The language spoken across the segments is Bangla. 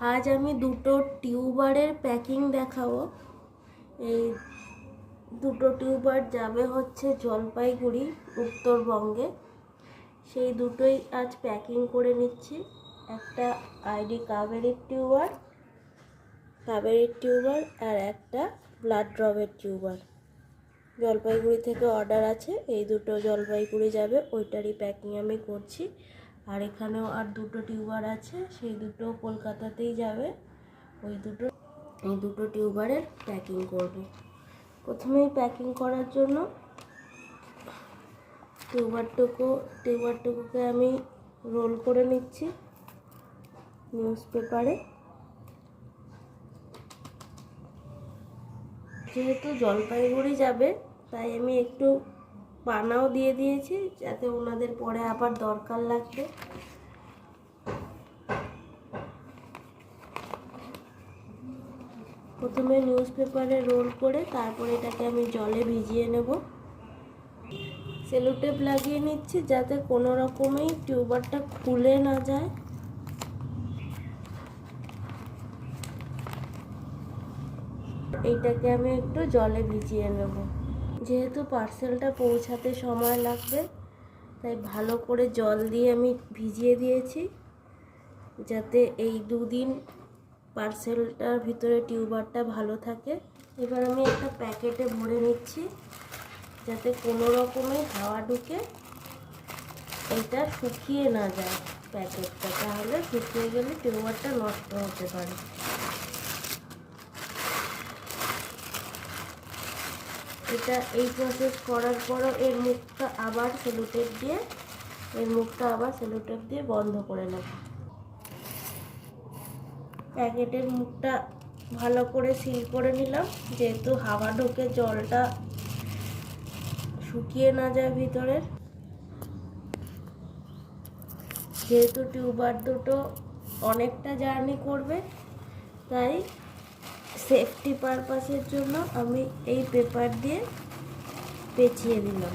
আজ আমি দুটো টিউবারের প্যাকিং দেখাবো। এই দুটো টিউবার যাবে হচ্ছে জলপাইগুড়ি, উত্তরবঙ্গে। সেই দুটোই আজ প্যাকিং করে নিচ্ছি। একটা আইডি কাবেরীর টিউবার আর একটা ব্লাড ড্রপের টিউবার। জলপাইগুড়ি থেকে অর্ডার আছে, এই দুটো জলপাইগুড়ি যাবে, ওইটারই প্যাকিং আমি করছি। আর এখানেও আর দুটো টিউবার আছে, সেই দুটো কলকাতাতেই যাবে। এই দুটো টিউবারের প্যাকিং করব। প্রথমেই প্যাকিং করার জন্য টিউবারটুকুকে আমি রোল করে নিচ্ছি নিউজ পেপারে। যেহেতু জলপাইগুড়ি যাবে তাই আমি একটু পানাও দিয়ে দিয়েছি, যাতে ওনাদের পরে আবার দরকার লাগবে। প্রথমে নিউজ পেপারে রোল করে তারপরে এটাকে আমি জলে ভিজিয়ে নেব। সেলো টেপ লাগিয়ে নিচ্ছি যাতে কোনো রকমেই টিউবারটা খুলে না যায়। এইটাকে আমি একটু জলে ভিজিয়ে নেব। যেহেতু পার্সেলটা পৌঁছাতে সময় লাগবে তাই ভালো করে জল দিয়ে আমি ভিজিয়ে দিয়েছি, যাতে এই দুদিন পার্সেলটার ভিতরে টিউবারটা ভালো থাকে। এবার আমি একটা প্যাকেটে ভরে নিচ্ছি যাতে কোনো রকমে হাওয়া ঢুকে এটা শুকিয়ে না যায় প্যাকেটটা, তাহলে শুকিয়ে গেলে টিউবারটা নষ্ট হতে পারে। এটা এই প্রসেস করার পরও এর মুখটা আবার সেলো টেপ দিয়ে বন্ধ করে নেব। প্যাকেটের মুখটা ভালো করে সিল করে নিলাম, যেহেতু হাওয়া ঢোকে জলটা শুকিয়ে না যায় ভিতরের। যেহেতু টিউবার দুটো অনেকটা জার্নি করবে তাই সেফটি পারপাসের জন্য আমি এই পেপার দিয়ে পেঁচিয়ে দিলাম।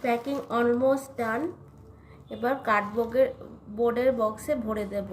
Packing almost done. এবার কার্ডবোর্ডের বক্সে ভরে দেব।